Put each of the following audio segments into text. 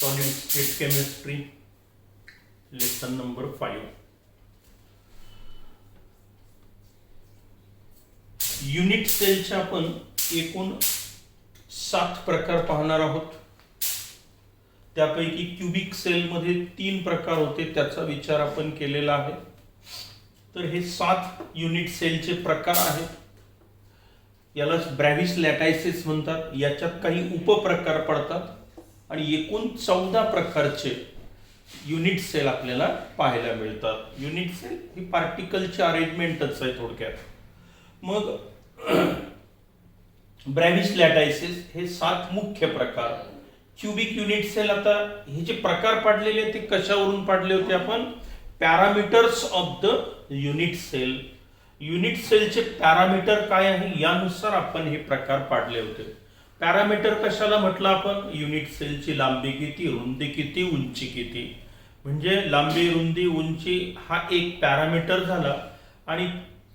Solid state chemistry, lesson number 5. Unit सेलचे आपण एकूण 7 प्रकार पाहणार आहोत. त्यापैकी क्यूबिक सेल मध्ये 3 प्रकार होते, त्याचा विचार आपण केलेला आहे. तर हे 7 युनिट सेलचे प्रकार आहेत. यालाच ब्रॅव्हिस लॅटायसिस म्हणतात. याच्यात काही उपप्रकार पडतात आणि एकूण 14 प्रकारचे युनिट सेल आपल्याला पाहायला मिळतात. युनिट सेल ही पार्टिकलची अरेंजमेंटच आहे थोडक्यात. मग ब्रॅव्हिस लॅटायसिस हे 7 मुख्य प्रकार. क्यूबिक युनिट सेल, आता हे जे प्रकार पाडलेले ते कशावरून पाडले होते आपण? Parameters of the unit cell. Unit सेलचे पॅरामीटर काय आहे यानुसार आपण हे प्रकार पाडले होते. पॅरामीटर कशाला म्हटलं आपण? युनिट सेलची लांबी किती, रुंदी किती, उंची किती. म्हणजे लांबी, रुंदी, उंची हा एक पॅरामीटर झाला. आणि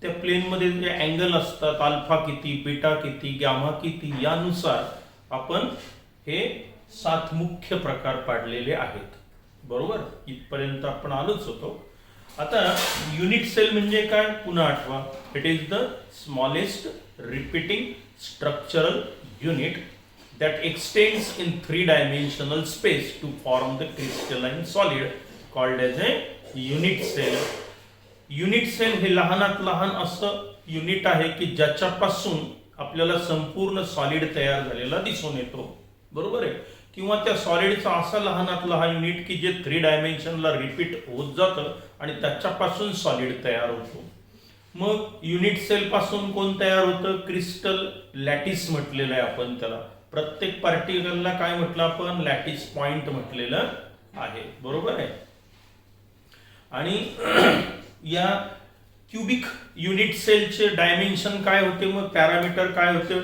त्या प्लेनमध्ये जे अँगल असतात, अल्फा किती, बीटा किती, गॅमा किती, यानुसार आपण हे 7 मुख्य प्रकार पाडलेले आहेत. बरोबर, इथपर्यंत आपण आलोच होतो. आता युनिट सेल म्हणजे काय पुन्हा आठवा. It is the smallest repeating structural unit that extends in 3-dimensional space to form the crystalline solid called as a unit cell. Unit cell हे लहानात लहान असं युनिट आहे की ज्याच्यापासून आपल्याला संपूर्ण सॉलिड तयार झालेला दिसून येतो. बरोबर आहे. किंवा त्या सॉलिडचा असा लहानात लहान युनिट की जे 3 डायमेन्शनला रिपीट होत जातं आणि त्याच्यापासून सॉलिड तयार होतो. मग युनिट सेल पासून कोण तयार होतं? क्रिस्टल लॅटिस म्हटलेलं आहे आपण त्याला. प्रत्येक पार्टिकलला काय म्हटलं आपण? लॅटिस पॉइंट म्हटलेलं आहे. बरोबर आहे. आणि या क्यूबिक युनिट सेलचे डायमेन्शन काय होते? मग पॅरामीटर काय होते?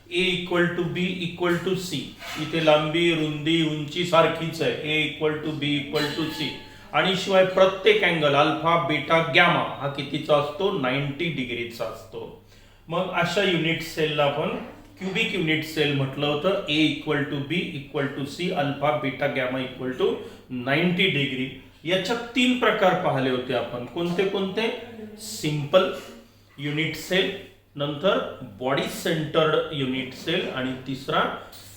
A equal to B equal to C. इथे लांबी, रुंदी, उंची सारखीच आहे. A equal to B equal to C. आणि शिवाय प्रत्येक अँगल अल्फा, बीटा, गॅमा हा कितीचा असतो? 90 डिग्रीचा असतो. मग अशा युनिट सेलला आपण क्यूबिक युनिट सेल म्हटलं होतं. A equal to B equal to C, alpha, beta, gamma equal to 90 degree. याच्यात 3 प्रकार पाहिले होते आपण. कोणते कोणते? सिंपल युनिट सेल, नंतर बॉडी सेंटर्ड युनिट सेल आणि तिसरा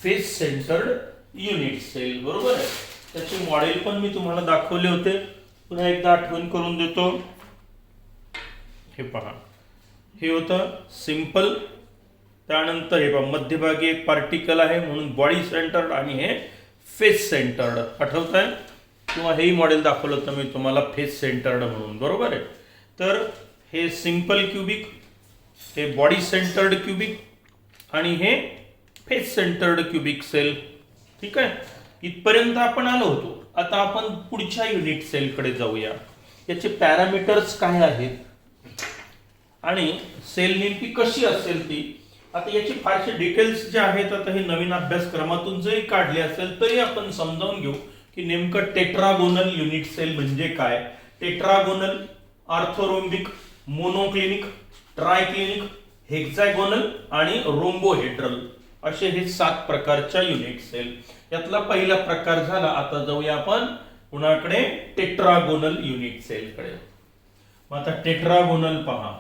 फेस सेंटर्ड युनिट सेल. बरोबर आहे. त्याचे मॉडेल पण मी तुम्हाला दाखवले होते. पुन्हा एकदा आठवण करून देतो. हे पहा, हे होतं सिंपल. त्यानंतर हे पहा मध्यभागी एक पार्टिकल आहे म्हणून बॉडी सेंटर्ड आणि हे फेस सेंटर्ड. आठवत आहे? किंवा हेही मॉडेल दाखवलं होतं मी तुम्हाला फेस सेंटर्ड म्हणून. बरोबर आहे. तर हे सिंपल क्यूबिक, हे बॉडी सेंटर्ड क्यूबिक आणि हे फेस सेंटर्ड क्यूबिक सेल. ठीक आहे. इथपर्यंत आपण आलो होतो. आता आपण पुढच्या युनिट सेलकडे जाऊया. याचे पॅरामीटर्स काय आहेत आणि सेल नेमकी कशी असेल ती. आता याची फारसे डिटेल्स जे आहेत, आता हे नवीन अभ्यासक्रमातून जरी काढले असेल तरी आपण समजावून घेऊ की नेमकं टेट्रागोनल युनिट सेल म्हणजे काय. Tetragonal, orthorhombic, monoclinic, triclinic, hexagonal आणि रोम्बोहेड्रल असे हे 7 प्रकारच्या युनिट सेल. यातला पहिला प्रकार झाला. आता जाऊया आपण कुणाकडे? टेट्रागोनल युनिट सेलकडे. मग आता टेट्रागोनल पहा.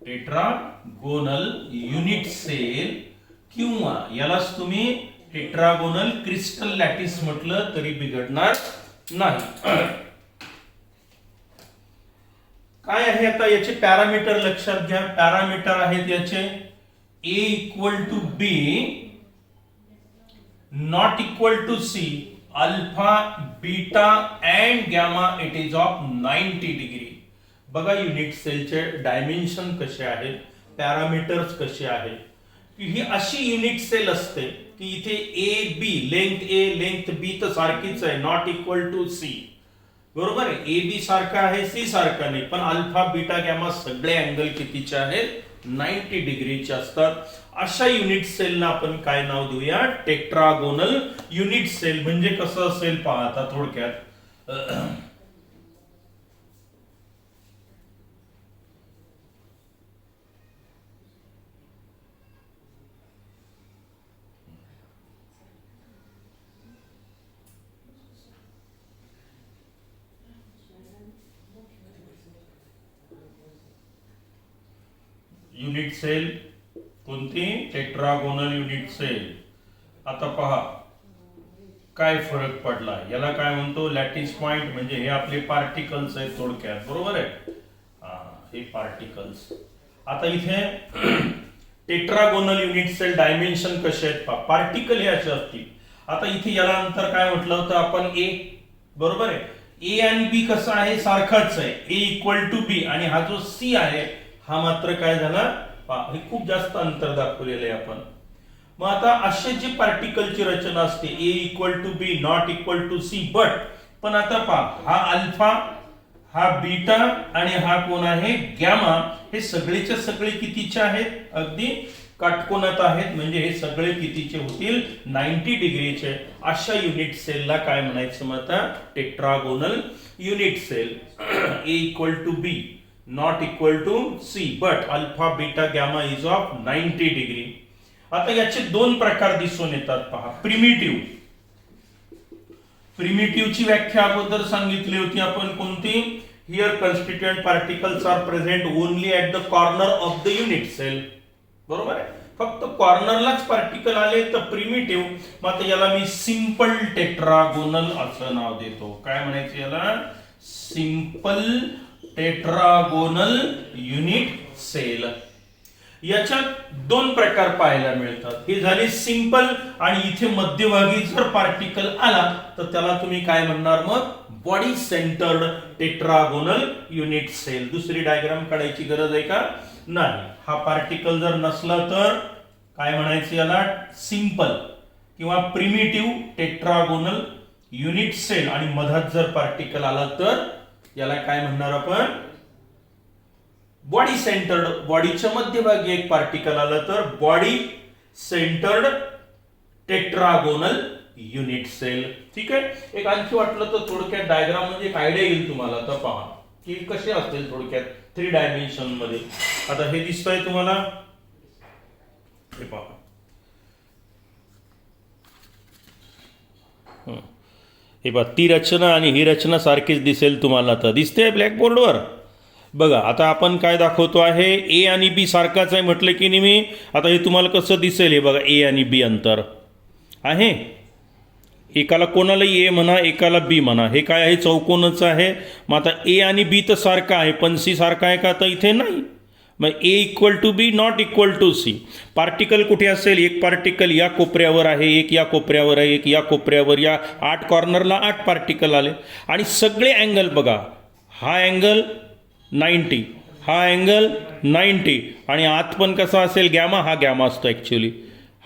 टेट्रागोनल युनिट सेल किंवा यालाच तुम्ही टेट्रागोनल क्रिस्टल लॅटिस म्हटलं तरी बिघडणार नाही. काय आहे आता याचे पॅरामीटर लक्षात घ्या. पॅरामीटर आहेत याचे A equal to B, not equal to C, alpha, beta and gamma it is of 90 degree. बघा युनिट सेलचे डायमेन्शन कसे आहेत, पॅरामीटर्स कसे आहेत. ही अशी युनिट सेल असते की इथे A B, length A length बी तर सारखीच आहे, नॉट इक्वल टू सी. बरोबर आहे. ए बी सारखा आहे, सी सारखा नाही. पण अल्फा, बीटा, गॅमा सगळे अँगल कितीचे आहेत? 90 डिग्रीचे असतात. अशा युनिट सेलला आपण काय नाव देऊया? Tetragonal unit cell. म्हणजे कसं असेल पहा आता थोडक्यात. युनिट सेल कोणती? Tetragonal unit cell. आता पहा काय फरक पडला. याला काय म्हणतो? Lattice point. म्हणजे हे आपले पार्टिकल्स आहेत थोडक्यात, बरोबर आहे. हे पार्टिकल्स. आता इथे टेट्रागोनल युनिट सेल डायमेन्शन कसे आहेत पहा. पार्टिकल हे असे असतील. आता इथे याला अंतर काय म्हटलं होतं आपण? ए, बरोबर आहे. ए आणि बी कसं आहे? सारखाच आहे. ए इक्वल टू बी. आणि हा जो सी आहे हा मात्र काय झाला? हे खूप जास्त अंतर दाखवलेलं आहे आपण. मग आता असे जी पार्टिकलची रचना असते A equal to B not equal to C. पण आता पहा, हा अल्फा, हा बीटा आणि हा कोण आहे? गॅमा. हे सगळेच्या सगळे कितीचे आहेत? अगदी काटकोनात आहेत. म्हणजे हे सगळे कितीचे होतील? 90 डिग्रीचे. अशा युनिट सेलला काय म्हणायचं मग आता? Tetragonal unit cell. A equal to B not equal to C but alpha beta gamma is of 90 degree. आता याचे दोन प्रकार दिसून येतात पहा. प्रिमिटिव्हची व्याख्या अगोदर सांगितली होती आपण. कोणती? Here constituent particles are present only at the corner of the unit cell. बरोबर आहे. फक्त कॉर्नरलाच पार्टिकल आले तर प्रिमिटिव्ह. मग याला मी सिंपल टेट्रागोनल असं नाव देतो. काय म्हणायचं याला? Simple tetragonal unit cell. याच्यात दोन प्रकार पाहायला मिळतात. हे झाले सिंपल. आणि इथे मध्यभागी जर पार्टिकल आला तर त्याला तुम्ही काय म्हणणार मग? Body centred tetragonal unit cell. दुसरी डायग्राम काढायची गरज आहे का? नाही. हा पार्टिकल जर नसला तर काय म्हणायचं याला? सिंपल किंवा प्रिमिटिव्ह टेट्रागोनल युनिट सेल. आणि मधात जर पार्टिकल आला तर याला काय म्हणणार आपण? Body centred. बॉडीच्या मध्यभागी एक पार्टिकल आला तर body centred tetragonal unit cell. ठीक आहे. एक आणखी वाटलं तर थोडक्यात डायग्राम म्हणजे एक आयडिया येईल तुम्हाला. तर पहा की कसे असतील थोडक्यात 3 डायमेन्शन मध्ये. आता हे दिसतंय तुम्हाला? हे पहा. हे पहा, ती रचना आणि ही रचना सारखीच दिसेल तुम्हाला. तर दिसते ब्लॅकबोर्डवर. बघा आता आपण काय दाखवतो आहे? ए आणि बी सारखाच आहे म्हटलं की नाही मी. आता हे तुम्हाला कसं दिसेल? हे बघा, ए आणि बी अंतर आहे. एकाला कोणाला ए म्हणा, एकाला बी म्हणा. हे काय आहे? चौकोनच आहे. मग आता ए आणि बी तर सारखा आहे पण सी सारखा आहे का? तर इथे नाही. मग A equal to B not equal to C. Particle कुठे असेल? एक पार्टिकल या कोपऱ्यावर आहे, एक या कोपऱ्यावर आहे, एक या कोपऱ्यावर. या 8 कॉर्नरला 8 पार्टिकल आले. आणि सगळे अँगल बघा. हा अँगल 90, हा अँगल 90. आणि आत पण कसा असेल? गॅमा. हा गॅमा असतो ॲक्च्युली.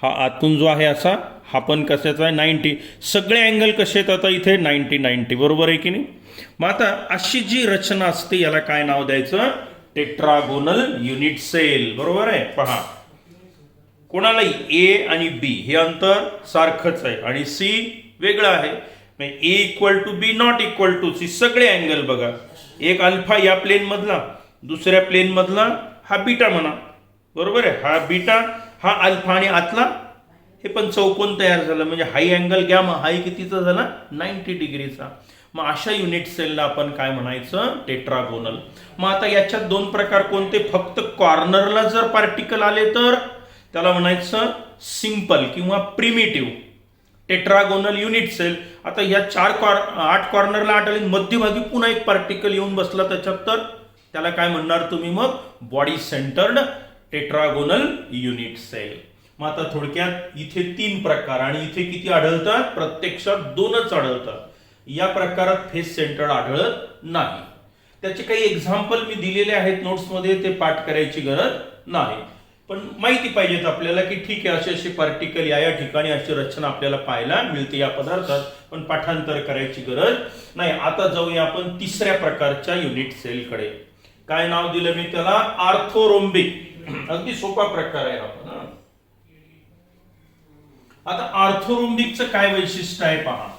हा आतून जो आहे असा, हा पण कशाचा आहे? 90. सगळे अँगल कसे आहेत आता इथे? 90 90. बरोबर आहे की नाही? मग आता अशी जी रचना असते याला काय नाव द्यायचं? Tetragonal unit cell. बरोबर आहे. पहा, कोणालाही ए आणि बी हे अंतर सारखंच आहे आणि सी वेगळं आहे. A equal to B not equal to C. सगळे अँगल बघा. एक अल्फा या प्लेन मधला, दुसऱ्या प्लेन मधला हा बीटा म्हणा. बरोबर आहे. हा बीटा, हा अल्फा आणि आतला हे पण चौकोन तयार झाला. म्हणजे हाई अँगल गॅमा, हाई कितीचा झाला? 90 डिग्रीचा. मग अशा युनिट सेलला आपण काय म्हणायचं? टेट्रागोनल. मग आता याच्यात दोन प्रकार कोणते? फक्त कॉर्नरला जर पार्टिकल आले तर त्याला म्हणायचं सिंपल किंवा प्रिमिटिव्ह टेट्रागोनल युनिट सेल. आता या 8 कॉर्नरला 8 आले, मध्यभागी पुन्हा एक पार्टिकल येऊन बसला त्याच्यात तर त्याला काय म्हणणार तुम्ही मग? Body centred tetragonal unit cell. मग आता थोडक्यात इथे 3 प्रकार आणि इथे किती आढळतात? प्रत्यक्षात 2च आढळतात. या प्रकारात फेस सेंटर्ड आढळत नाही. त्याचे काही एक्झाम्पल मी दिलेले आहेत नोट्समध्ये, ते पाठ करायची गरज नाही. पण माहिती पाहिजेत आपल्याला की ठीक आहे असे असे पार्टिकल या ठिकाणी अशी रचना आपल्याला पाहायला मिळते या पदार्थात. पण पाठांतर करायची गरज नाही. आता जाऊया आपण 3ऱ्या प्रकारच्या युनिट सेलकडे. काय नाव दिलं मी त्याला? ऑर्थोरोम्बिक. अगदी सोपा प्रकार आहे आपण. आता ऑर्थोरोम्बिकचं काय वैशिष्ट्य आहे पहा.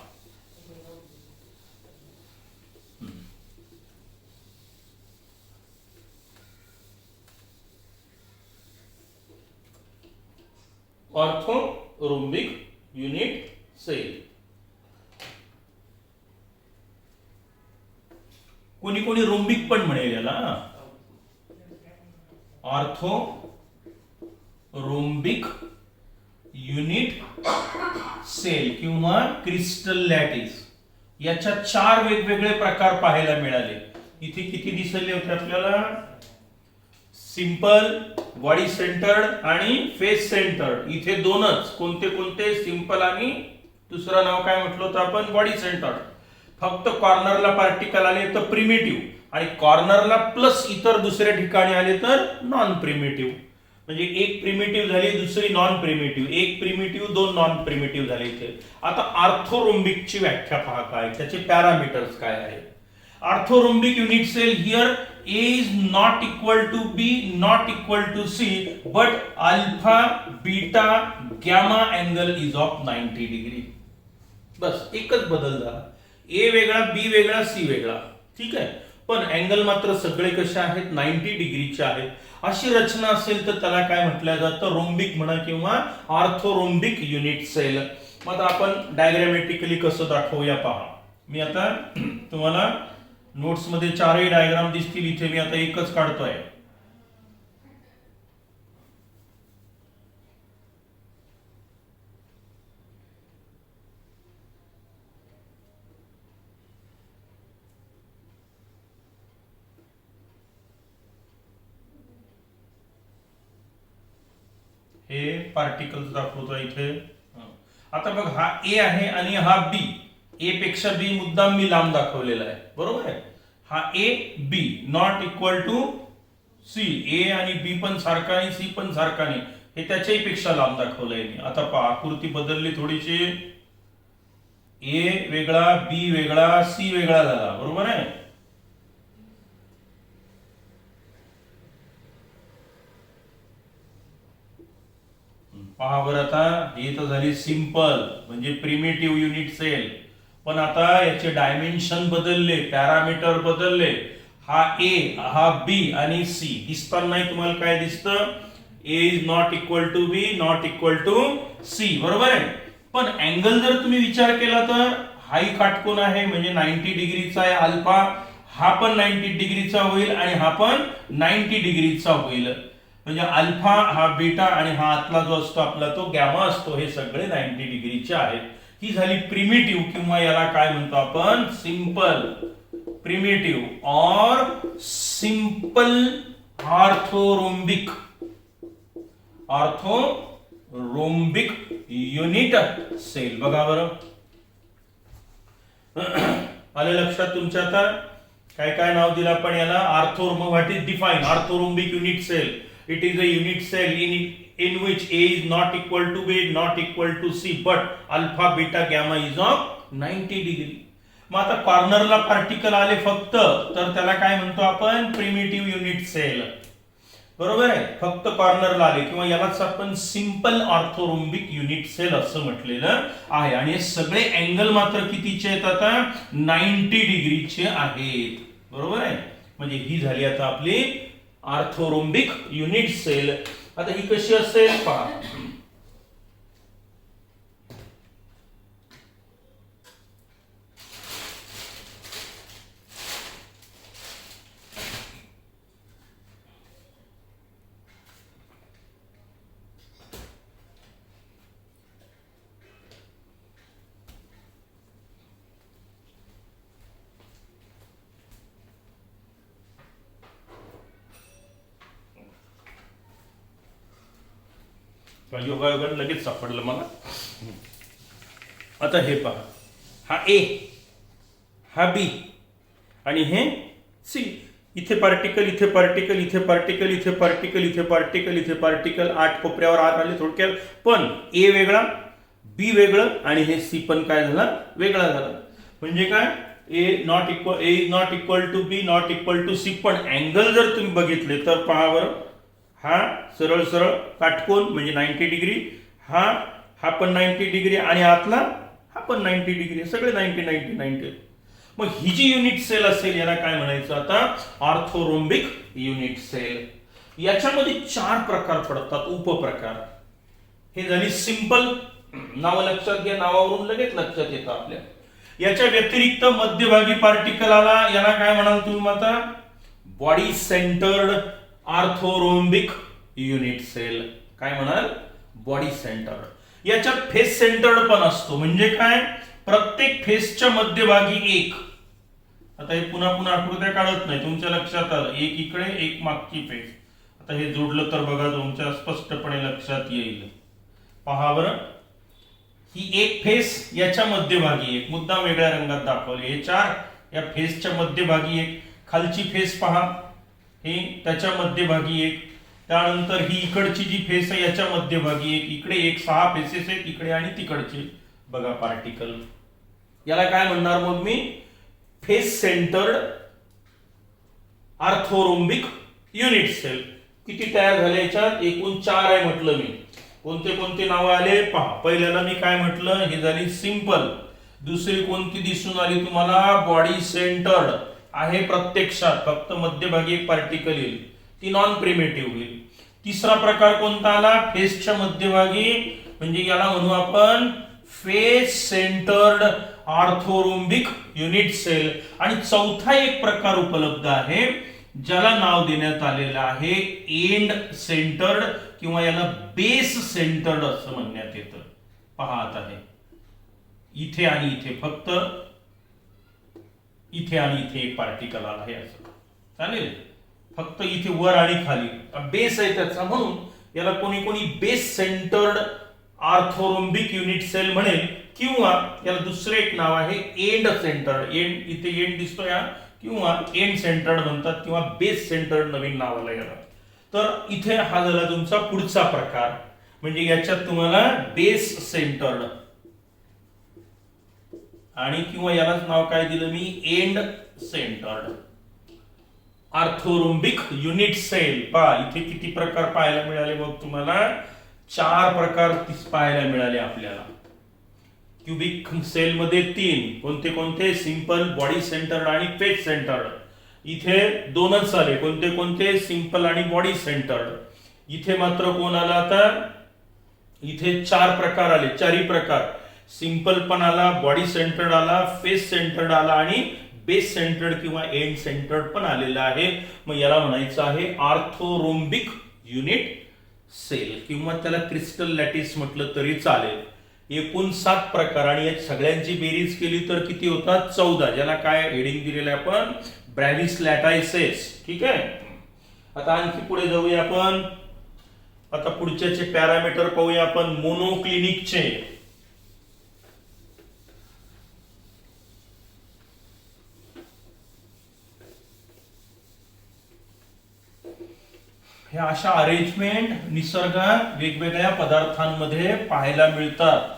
Orthorhombic unit cell. कोणी कोणी रोम्बिक पण म्हणेल याला. ऑर्थो रोम्बिक युनिट सेल किंवा क्रिस्टल लॅटिस याच्या 4 वेगवेगळे प्रकार पाहायला मिळाले. इथे किती दिसले होते आपल्याला? सिंपल, बॉडी सेंटर्ड आणि फेस सेंटर्ड. इथे दोनच. कोणते कोणते? सिंपल आणि दुसरं नाव काय म्हटलं होतं आपण? Body centred. फक्त कॉर्नरला पार्टिकल आले तर प्रिमिटिव्ह आणि कॉर्नरला प्लस इतर दुसऱ्या ठिकाणी आले तर नॉन प्रिमिटिव्ह. म्हणजे एक प्रिमिटिव्ह झाली, दुसरी नॉन प्रिमिटिव्ह. एक प्रिमिटिव्ह, 2 नॉन प्रिमिटिव्ह झाले इथे. आता ऑर्थोरोम्बिकची व्याख्या पहा काय, त्याचे पॅरामीटर्स काय आहेत. Orthorhombic unit cell here A is not equal to B, not equal to C, but alpha, beta, gamma angle is of 90 degree. बस एकच बदल झाला. A वेगळा, B वेगळा, C वेगळा. ठीक आहे. पण अँगल मात्र सगळे कसे आहेत? 90 डिग्रीचे आहेत. अशी रचना असेल तर त्याला काय म्हटलं जातं? रोम्बिक म्हणा किंवा ऑर्थोरोम्बिक युनिट सेल. मग आता आपण डायग्रामॅटिकली कसं दाखवूया पहा. मी आता तुम्हाला नोट्स मध्ये 4ही डायग्राम दिसतील. इथे मी आता एकच काढतोय. हे पार्टिकल्स दाखवतो इथे. आता बघ, हा ए आहे आणि हा बी. ए पेक्षा बी मुद्दाम मी लांब दाखवलेला आहे, बरोबर आहे. हा A B not equal to C. A आणि बी पण सारखा नाही, सी पण सारखा नाही. हे त्याच्याही पेक्षा लांब दाखवलंय मी. आता पहा, आकृती बदलली थोडीशी. ए वेगळा, बी वेगळा, सी वेगळा झाला, बरोबर आहे. पहा बरं, आता ही तर झाली सिंपल म्हणजे प्रिमिटिव्ह युनिट सेल. पण आता याचे डायमेन्शन बदलले, पॅरामीटर बदलले. हा ए, हा बी आणि सी दिसताना तुम्हाला काय दिसतं? A is not equal to B, not equal to C, बरोबर आहे. पण अँगल जर तुम्ही विचार केला तर हाही काटकोन आहे म्हणजे 90 डिग्रीचा आहे अल्फा. हा पण 90 डिग्रीचा होईल आणि हा पण 90 डिग्रीचा होईल. म्हणजे अल्फा हा बीटा आणि हा आतला जो असतो आपला तो गॅमा असतो. हे सगळे 90 डिग्रीचे आहेत. ही झाली प्रिमिटिव्ह किंवा याला काय म्हणतो आपण? सिंपल. प्रिमिटिव्ह और simple orthorhombic, orthorhombic unit cell. बघा बरं, आलं लक्षात तुमच्या? आता काय काय नाव दिलं आपण याला? What is define orthorhombic unit cell? It is a unit cell in which A is not equal to B, not equal to C, but alpha, beta, gamma is of 90 degree. मग आता कॉर्नरला पार्टिकल आले फक्त तर त्याला काय म्हणतो आपण? Primitive unit cell, बरोबर आहे. फक्त कॉर्नरला आले किंवा यालाच आपण सिंपल ऑर्थोरोम्बिक युनिट सेल असं म्हटलेलं आहे. आणि हे सगळे अँगल मात्र कितीचे आहेत? आता 90 डिग्रीचे आहेत, बरोबर आहे. म्हणजे ही झाली आता आपली ऑर्थोरोम्बिक युनिट सेल. आता ही कशी असेल पहा. योगायोगाने लगेच सापडलं मला. आता हे पहा, हा ए, हा बी आणि हे सी. इथे पार्टिकल, इथे पार्टिकल, इथे पार्टिकल, इथे पार्टिकल, इथे पार्टिकल, इथे पार्टिकल. 8 कोपऱ्यावर 8 आले थोडक्यात. पण ए वेगळा, बी वेगळं आणि हे सी पण काय झाला? वेगळा झाला. म्हणजे काय? A not equal, A is not equal to B, not equal to C. पण अँगल जर तुम्ही बघितले तर पहा बरं, हा सरळ सरळ काटकोन म्हणजे 90 डिग्री. हा पण 90 डिग्री आणि आतला हा पण 90 डिग्री. सगळे 90 90 90. मग ही जी युनिट सेल असेल याला काय म्हणायचं आता? Orthorhombic unit cell. याच्यामध्ये 4 प्रकार पडतात, उपप्रकार. हे झाली सिंपल. नाव लक्षात घ्या, नावावरून लगेच लक्षात येतं आपल्या. याच्या व्यतिरिक्त मध्यभागी पार्टिकल आला, याला काय म्हणाल तुम्ही आता? Body centred orthorhombic unit cell. काय म्हणाल? Body centred. याच्यात फेस सेंटर्ड पण असतो. म्हणजे काय? प्रत्येक फेसच्या मध्यभागी एक. आता हे पुन्हा पुन्हा आकृत्या काढत नाही, तुमच्या लक्षात आलं. एक इकडे, एक मागची फेस. आता हे जोडलं तर बघा तुमच्या स्पष्टपणे लक्षात येईल. पहा बरं, ही एक फेस, याच्या मध्यभागी एक. मुद्दाम वेगळ्या रंगात दाखवले. हे चार, या फेसच्या मध्यभागी एक. खालची फेस पहा, हे त्याच्या मध्यभागी एक. त्यानंतर ही इकडची जी फेस आहे याच्या मध्यभागी एक. इकडे एक. 6 फेसेस आहेत इकडे आणि तिकडचे बघा पार्टिकल. याला काय म्हणणार मग मी? Face centred orthorhombic unit cell. किती तयार झाले याच्यात? एकूण 4 आहे म्हटलं मी. कोणते कोणते नाव आले पहा. पहिल्याला मी काय म्हटलं? ही झाली सिंपल. दुसरी कोणती दिसून आली तुम्हाला? बॉडी सेंटर्ड आहे. प्रत्यक्षात फक्त मध्यभागी एक पार्टिकल येईल, ती नॉन प्रिमेटिव्ह होईल. तिसरा प्रकार कोणता आला? फेसच्या मध्यभागी, म्हणजे याला म्हणू आपण face centred orthorhombic unit cell. आणि चौथा एक प्रकार उपलब्ध आहे ज्याला नाव देण्यात आलेलं आहे एंड सेंटर्ड, किंवा याला बेस सेंटर्ड असं म्हणण्यात येतं. पहा आता हे इथे आणि इथे, फक्त इथे आणि इथे एक पार्टिकल आला आहे असं चालेल. फक्त इथे वर आणि खाली बेस आहे त्याचा, म्हणून याला कोणी कोणी base centred orthorhombic unit cell म्हणेल. किंवा याला दुसरे एक नाव आहे एंड सेंटर्ड. एंड, इथे एंड दिसतोय हा, किंवा एंड सेंटर्ड म्हणतात, किंवा बेस सेंटर्ड नवीन नाव आलं याला. तर इथे हा झाला तुमचा पुढचा प्रकार. म्हणजे याच्यात तुम्हाला बेस सेंटर्ड आणि किंवा यालाच नाव काय दिलं मी? End centred orthorhombic unit cell. पहा इथे किती प्रकार पाहायला मिळाले मग तुम्हाला? 4 प्रकार पाहायला मिळाले आपल्याला. क्युबिक सेल मध्ये 3. कोणते कोणते? सिंपल, बॉडी सेंटर्ड आणि फेस सेंटर्ड. इथे 2च आले. कोणते कोणते? सिंपल आणि बॉडी सेंटर्ड. इथे मात्र कोण आला आता? इथे 4 प्रकार आले. 4ही प्रकार. सिंपल पण आला, बॉडी सेंटर्ड आला, फेस सेंटर्ड आला आणि बेस सेंटर्ड किंवा एंड सेंटर्ड पण आलेला आहे. मग याला म्हणायचं आहे ऑर्थोरोम्बिक युनिट सेल, किंवा त्याला क्रिस्टल लॅटिस म्हटलं तरी चालेल. एकूण 7 प्रकार, आणि या सगळ्यांची बेरीज केली तर किती होतात? 14. ज्याला काय हेडिंग दिलेलं आहे आपण? ब्रॅव्हिस लॅटायसेस. ठीक आहे. आता आणखी पुढे जाऊया आपण. आता पुढच्याचे पॅरामीटर पाहूया आपण. मोनोक्लिनिकचे. हे अशा अरेंजमेंट निसर्गात वेगवेगळ्या पदार्थांमध्ये पाहायला मिळतात.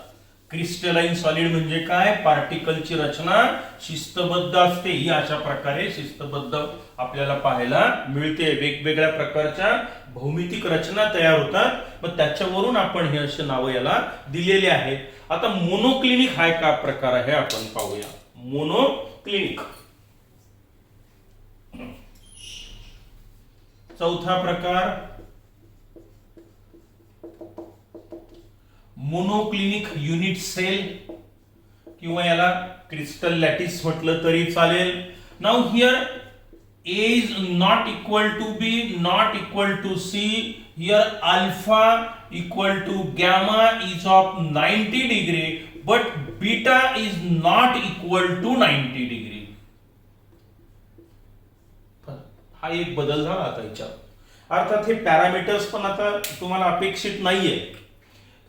क्रिस्टलाइन सॉलिड म्हणजे काय? पार्टिकलची रचना शिस्तबद्ध असते. ही अशा प्रकारे शिस्तबद्ध आपल्याला पाहायला मिळते. वेगवेगळ्या प्रकारच्या भौमितिक रचना तयार होतात. मग त्याच्यावरून आपण हे असे नाव याला दिलेले आहेत. आता मोनोक्लिनिक हा काय प्रकार आहे आपण पाहूया. मोनोक्लिनिक. चौथा प्रकार मोनोक्लिनिक युनिट सेल, किंवा याला क्रिस्टल लॅटिस म्हटलं तरी चालेल. Now here A is not equal to B, not equal to C. Here alpha equal to gamma is of 90 degree, but beta is not equal to 90 degree. हा एक बदल झाला आता याच्यात. अर्थात हे पॅरामीटर्स पण आता तुम्हाला अपेक्षित नाहीये,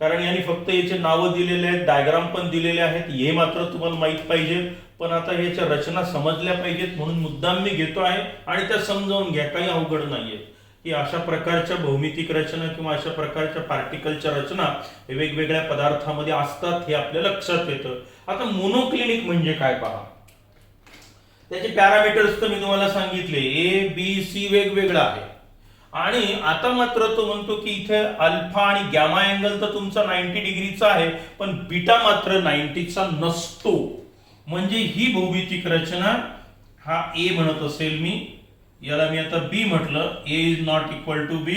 कारण यांनी फक्त याचे नावं दिलेले आहेत, डायग्राम पण दिलेले आहेत. हे मात्र तुम्हाला माहित पाहिजे. पण आता याच्या रचना समजल्या पाहिजेत म्हणून मुद्दाम मी घेतो आहे, आणि त्या समजावून घ्या. काही अवघड नाहीये की अशा प्रकारच्या भौमितिक रचना किंवा अशा प्रकारच्या पार्टिकलच्या रचना वेगवेगळ्या पदार्थामध्ये असतात, हे आपल्या लक्षात येतं. आता मोनोक्लिनिक म्हणजे काय पहा. त्याचे पॅरामीटर्स तर मी तुम्हाला सांगितले. ए बी सी वेगवेगळा आहे, आणि आता मात्र तो म्हणतो की इथे अल्फा आणि गॅमा अँगल तर तुमचा 90 डिग्रीचा आहे, पण बीटा मात्र 90चा नसतो. म्हणजे ही भौमितिक रचना हा ए म्हणत असेल मी, याला मी आता बी म्हटलं. ए इज नॉट इक्वल टू बी.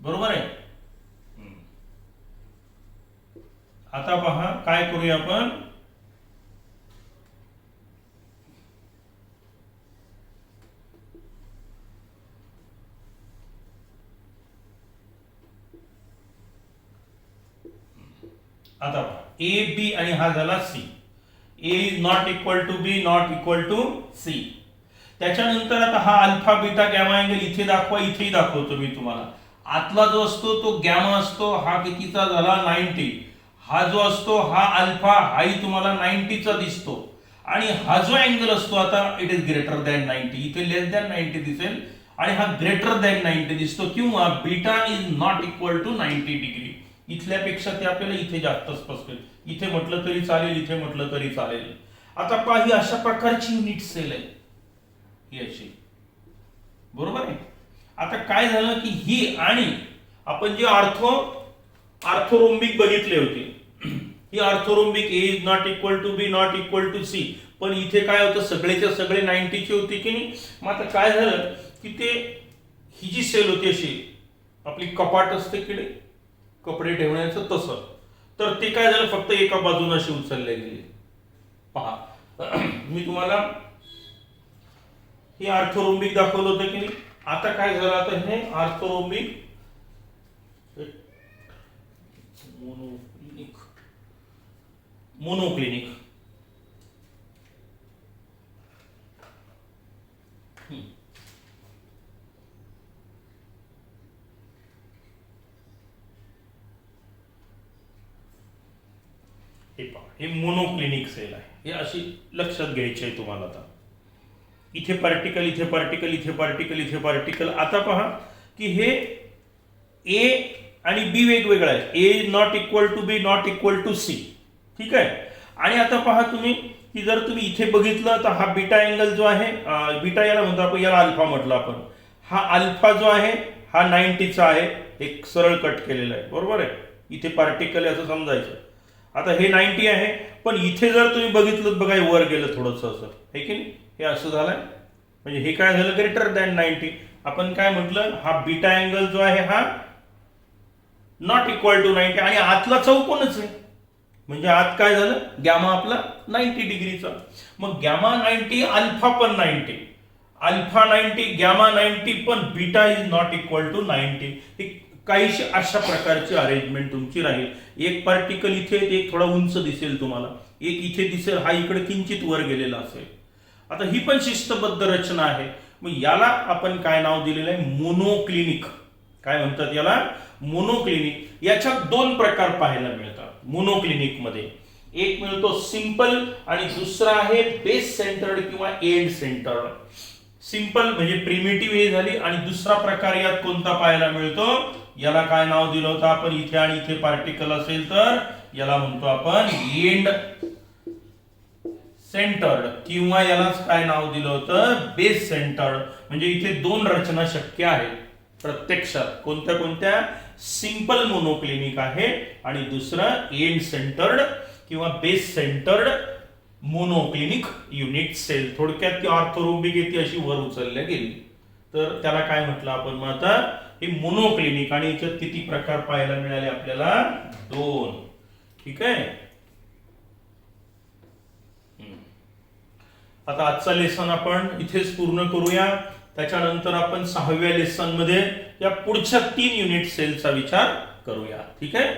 बरोबर आहे. आता पहा काय करूया आपण. आता ए बी आणि हा झाला C. A is not equal to B not equal to C. त्याच्यानंतर आता हा अल्फा बीटा गॅमा अँगल इथे दाखवा, इथेही दाखवतो मी तुम्हाला. आतला जो असतो तो गॅमा असतो, हा कितीचा झाला 90. हा जो असतो हा अल्फा, हाही तुम्हाला 90चा दिसतो. आणि हा जो अँगल असतो आता इट इज ग्रेटर दॅन 90, इथे लेस दॅन 90 दिसेल आणि हा ग्रेटर दॅन 90 दिसतो, किंवा beta is not equal to 90 degree. इथल्यापेक्षा ते आपल्याला इथे जास्त स्पष्ट आहे. इथे म्हटलं तरी चालेल, इथे म्हटलं तरी चालेल. आता पहा ही अशा प्रकारची युनिट सेल आहे ही अशी, बरोबर आहे. आता काय झालं की ही आणि आपण जे आर्थोरोम्बिक बघितले होते, ही orthorhombic A is not equal to B not equal to C, पण इथे काय होतं सगळेच्या सगळे 90चे होते की नाही. मग आता काय झालं की ते ही जी सेल होती अशी आपली कपाट असते की नाही कपडे ठेवण्याचं तसं, तर ते काय झालं फक्त एका बाजूने अशी उचलले गेले. पहा मी तुम्हाला हे आर्थोरोम्बिक दाखवलं होतं की नाही. आता काय झालं, आता हे आर्थोरोम्बिक मोनोक्लिनिक हे पहा, हे मोनोक्लिनिक सेल आहे. हे अशी लक्षात घ्यायची आहे तुम्हाला. आता इथे पार्टिकल, इथे पार्टिकल, इथे पार्टिकल, इथे पार्टिकल. आता पहा की हे ए आणि बी वेगवेगळं आहे. A not equal to B not equal to C, ठीक आहे. आणि आता पहा तुम्ही की जर तुम्ही इथे बघितलं तर हा बीटा अँगल जो आहे, बीटा याला म्हणतो आपण, याला अल्फा म्हटलं आपण. हा अल्फा जो आहे हा 90चा आहे, एक सरळ कट केलेला आहे, बरोबर आहे. इथे पार्टिकल आहे असं समजायचं. आता हे 90 आहे, पण इथे जर तुम्ही बघितलं बघा वर गेलं थोडंसं असं आहे की नाही, हे असं झालंय. म्हणजे हे काय झालं ग्रेटर दॅन 90. आपण काय म्हटलं, हा बीटा अँगल जो आहे हा नॉट इक्वल टू 90 आणि आतला चौकोनच आहे. म्हणजे आत काय झालं गॅमा आपला 90 डिग्रीचा. मग गॅमा 90 अल्फा पण 90, अल्फा 90 गॅमा 90 पण beta is not equal to 90. काहीशी अशा प्रकारची अरेंजमेंट तुमची राहील. एक पार्टिकल इथे, एक थोडा उंच दिसेल तुम्हाला, एक इथे दिसेल, हा इकडे किंचित वर गेलेला असेल. आता ही पण शिस्तबद्ध रचना आहे. मग याला आपण काय नाव दिलेलं आहे, मोनोक्लिनिक. काय म्हणतात याला, मोनोक्लिनिक. याच्यात दोन प्रकार पाहायला मिळतात मोनोक्लिनिक मध्ये. एक मिळतो सिंपल आणि दुसरा आहे बेस सेंटर्ड किंवा एंड सेंटर्ड. सिंपल म्हणजे प्रिमिटिव्ह हे झाली, आणि दुसरा प्रकार यात कोणता पाहायला मिळतो, याला काय नाव दिलं होतं आपण, इथे आणि इथे पार्टिकल असेल तर याला म्हणतो आपण एंड सेंटर्ड, किंवा यालाच काय नाव दिलं होतं बेस सेंटर्ड. म्हणजे इथे दोन रचना शक्य आहेत प्रत्यक्षात. कोणत्या कोणत्या, सिंपल मोनोक्लिनिक आहे आणि दुसरं एंड सेंटर्ड किंवा base centred monoclinic unit cell. थोडक्यात ती ऑर्थोरोम्बिक येते अशी वर उचलल्या गेली, तर त्याला काय म्हटलं आपण. मग आता हे मोनोक्लिनिक, आणि याच्यात किती प्रकार पाहायला मिळाले आपल्याला, दोन. ठीक आहे. आता आजचा लेसन आपण इथेच पूर्ण करूया. त्याच्यानंतर आपण 6व्या लेसन मध्ये या पुढच्या 3 युनिट सेलचा विचार करूया. ठीक आहे.